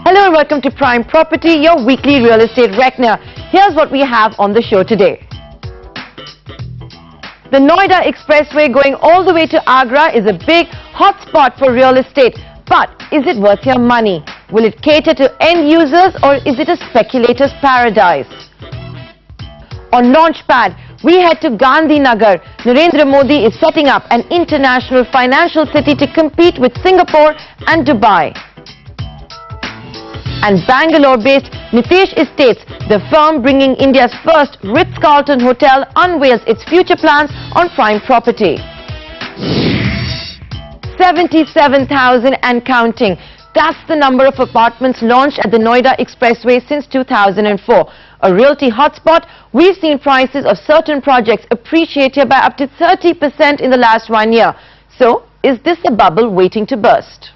Hello and welcome to Prime Property, your weekly real estate reckoner. Here's what we have on the show today. The Noida Expressway going all the way to Agra is a big hotspot for real estate. But is it worth your money? Will it cater to end users or is it a speculator's paradise? On Launchpad, we head to Gandhinagar. Narendra Modi is setting up an international financial city to compete with Singapore and Dubai. And Bangalore-based Nitesh Estates, the firm bringing India's first Ritz-Carlton hotel, unveils its future plans on Prime Property. 77,000 and counting. That's the number of apartments launched at the Noida Expressway since 2004. A Realty hotspot, we've seen prices of certain projects appreciate here by up to 30% in the last 1 year. So, is this a bubble waiting to burst?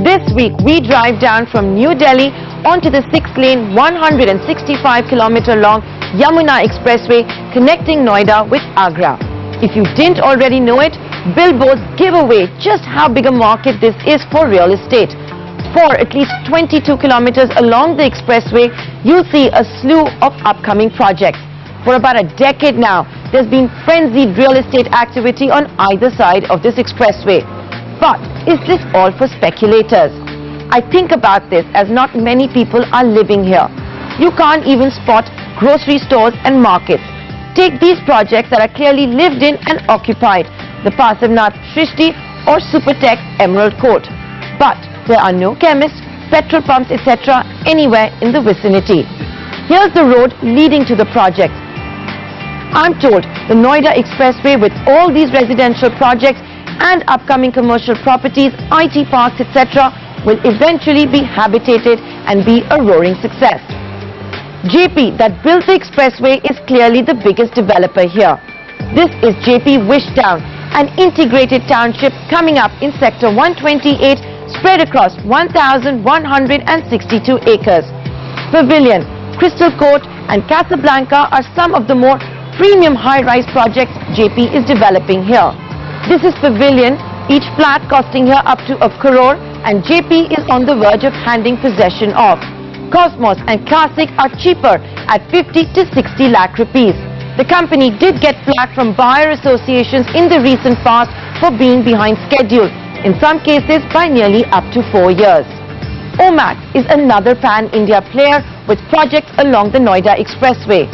This week, we drive down from New Delhi onto the 6-lane, 165-kilometer-long Yamuna Expressway connecting Noida with Agra. If you didn't already know it, billboards give away just how big a market this is for real estate. For at least 22 kilometers along the expressway, you'll see a slew of upcoming projects. For about a decade now, there's been frenzied real estate activity on either side of this expressway. But is this all for speculators? I think about this as not many people are living here. You can't even spot grocery stores and markets. Take these projects that are clearly lived in and occupied, the Pasivnath Shrishti or Supertech Emerald Court. But there are no chemists, petrol pumps, etc. anywhere in the vicinity. Here's the road leading to the project. I'm told the Noida Expressway, with all these residential projects and upcoming commercial properties, IT parks, etc., will eventually be habitated and be a roaring success. JP, that built the expressway, is clearly the biggest developer here. This is JP Wishtown, an integrated township coming up in Sector 128, spread across 1,162 acres. Pavilion, Crystal Court and Casablanca are some of the more premium high-rise projects JP is developing here. This is Pavilion, each flat costing here up to 1 crore, and JP is on the verge of handing possession of. Cosmos and Classic are cheaper at 50 to 60 lakh rupees. The company did get flack from buyer associations in the recent past for being behind schedule, in some cases by nearly up to 4 years. Omax is another pan-India player with projects along the Noida Expressway.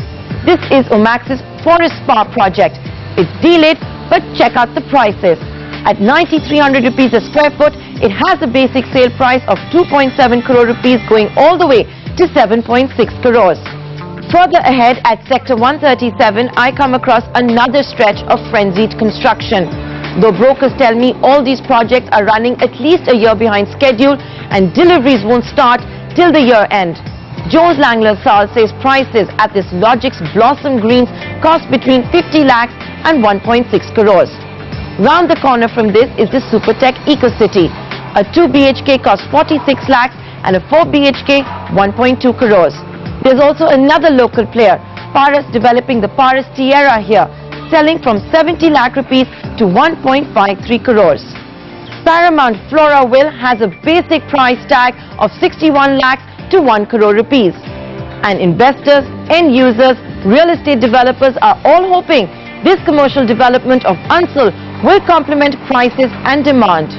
This is Omax's Forest Spa project. It's delayed, but check out the prices. At 9,300 rupees a square foot, it has a basic sale price of 2.7 crore rupees going all the way to 7.6 crores. Further ahead at Sector 137, I come across another stretch of frenzied construction. Though brokers tell me all these projects are running at least a year behind schedule and deliveries won't start till the year end. Jones Lang LaSalle says prices at this Logic's Blossom Greens cost between 50 lakhs and 1.6 crores. Round the corner from this is the Supertech Eco-City. A 2 BHK costs 46 lakhs and a 4 BHK 1.2 crores. There's also another local player, Paras, developing the Paras Tierra here, selling from 70 lakh rupees to 1.53 crores. Paramount Floraville has a basic price tag of 61 lakhs to 1 crore rupees. And investors, end users, real estate developers are all hoping this commercial development of Ansal will complement prices and demand.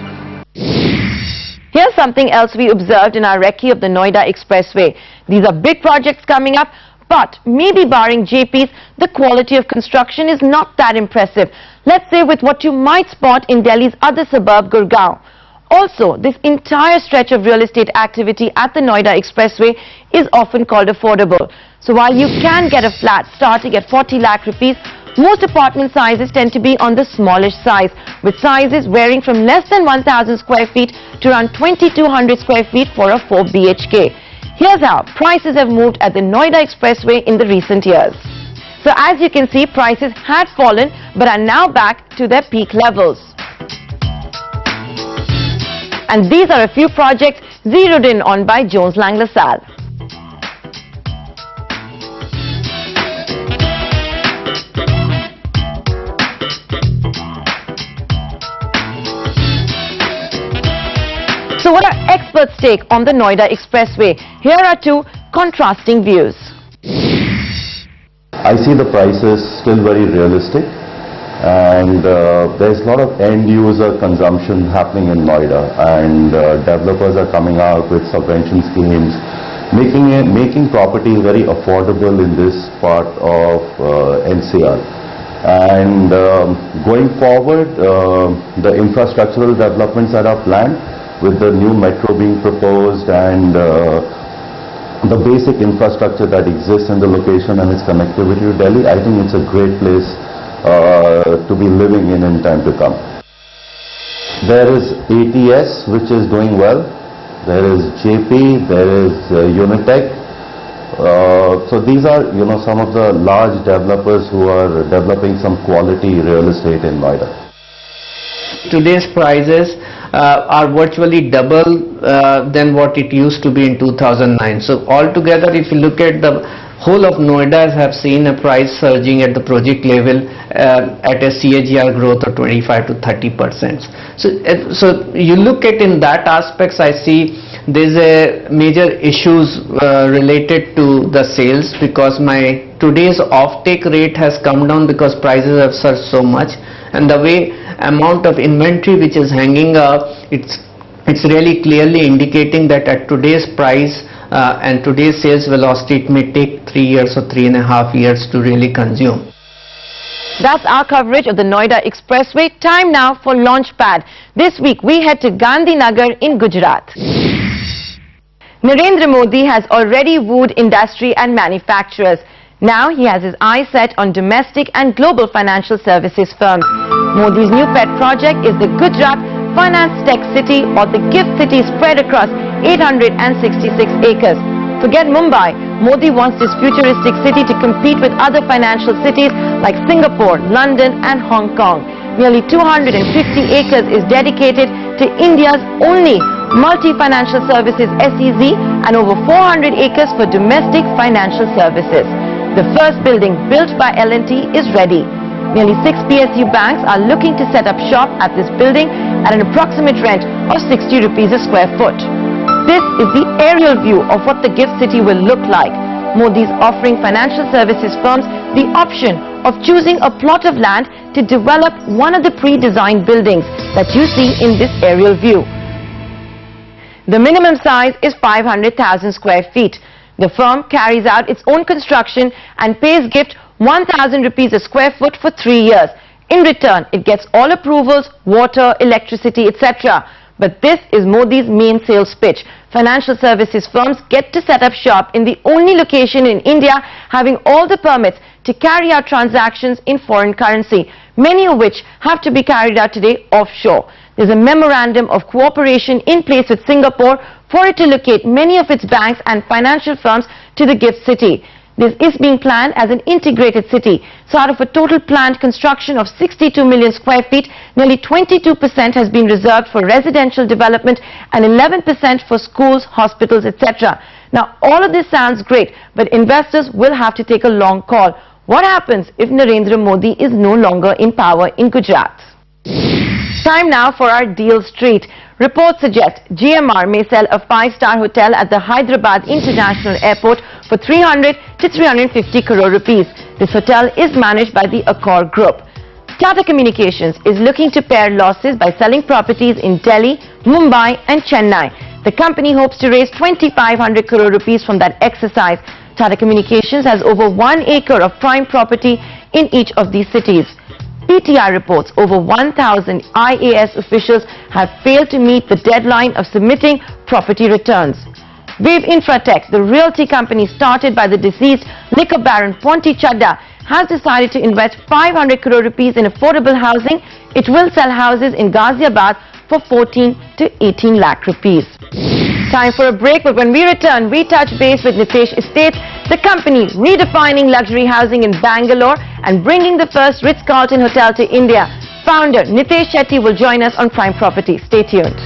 Here's something else we observed in our recce of the Noida Expressway. These are big projects coming up, but maybe barring JP's, the quality of construction is not that impressive. Let's say with what you might spot in Delhi's other suburb, Gurgaon. Also, this entire stretch of real estate activity at the Noida Expressway is often called affordable. So while you can get a flat starting at 40 lakh rupees, most apartment sizes tend to be on the smallish size, with sizes varying from less than 1,000 square feet to around 2,200 square feet for a 4 BHK. Here's how prices have moved at the Noida Expressway in the recent years. So as you can see, prices had fallen but are now back to their peak levels. And these are a few projects zeroed in on by Jones Lang LaSalle. So what are experts' take on the Noida Expressway? Here are two contrasting views. I see the prices still very realistic, and there's a lot of end user consumption happening in Noida, and developers are coming out with subvention schemes, making property very affordable in this part of NCR. And going forward, the infrastructural developments that are planned, with the new metro being proposed and the basic infrastructure that exists in the location and its connectivity to Delhi, I think it's a great place to be living in time to come. There is ATS, which is doing well. There is JP, there is Unitech. So these are, some of the large developers who are developing some quality real estate in Noida. Today's prices are virtually double than what it used to be in 2009. So altogether, if you look at the whole of Noida, have seen a price surging at the project level at a CAGR growth of 25 to 30%. So you look at in that aspects, I see there's a major issues related to the sales, because my today's offtake rate has come down because prices have surged so much, and the way amount of inventory which is hanging up, it's really clearly indicating that at today's price and today's sales velocity, it may take 3 years or 3.5 years to really consume. That's our coverage of the Noida Expressway. Time now for Launchpad. This week we head to Gandhinagar in Gujarat. Narendra Modi has already wooed industry and manufacturers. Now he has his eyes set on domestic and global financial services firms. Modi's new pet project is the Gujarat Finance Tech City, or the GIFT City, spread across 866 acres. Forget Mumbai, Modi wants this futuristic city to compete with other financial cities like Singapore, London and Hong Kong. Nearly 250 acres is dedicated to India's only multi-financial services SEZ, and over 400 acres for domestic financial services. The first building built by L&T is ready. Nearly 6 PSU banks are looking to set up shop at this building at an approximate rent of 60 rupees a square foot. This is the aerial view of what the GIFT City will look like. Modi's offering financial services firms the option of choosing a plot of land to develop one of the pre-designed buildings that you see in this aerial view. The minimum size is 500,000 square feet. The firm carries out its own construction and pays GIFT 1,000 rupees a square foot for 3 years. In return, it gets all approvals, water, electricity, etc. But this is Modi's main sales pitch. Financial services firms get to set up shop in the only location in India having all the permits to carry out transactions in foreign currency, many of which have to be carried out today offshore. There's a memorandum of cooperation in place with Singapore for it to locate many of its banks and financial firms to the GIFT City. This is being planned as an integrated city. So out of a total planned construction of 62 million square feet, nearly 22% has been reserved for residential development and 11% for schools, hospitals, etc. Now all of this sounds great, but investors will have to take a long call. What happens if Narendra Modi is no longer in power in Gujarat? Time now for our deal street. Reports suggest GMR may sell a 5-star hotel at the Hyderabad International Airport for 300 to 350 crore rupees. This hotel is managed by the Accor Group. Tata Communications is looking to pare losses by selling properties in Delhi, Mumbai and Chennai. The company hopes to raise 2,500 crore rupees from that exercise. Tata Communications has over 1 acre of prime property in each of these cities. PTI reports over 1,000 IAS officials have failed to meet the deadline of submitting property returns. Wave Infratech, the realty company started by the deceased liquor baron Ponti Chadda, has decided to invest 500 crore rupees in affordable housing. It will sell houses in Ghaziabad for 14 to 18 lakh rupees. Time for a break, but when we return, we touch base with Nitesh Estates, the company redefining luxury housing in Bangalore and bringing the first Ritz-Carlton hotel to India. Founder Nitesh Shetty will join us on Prime Property. Stay tuned.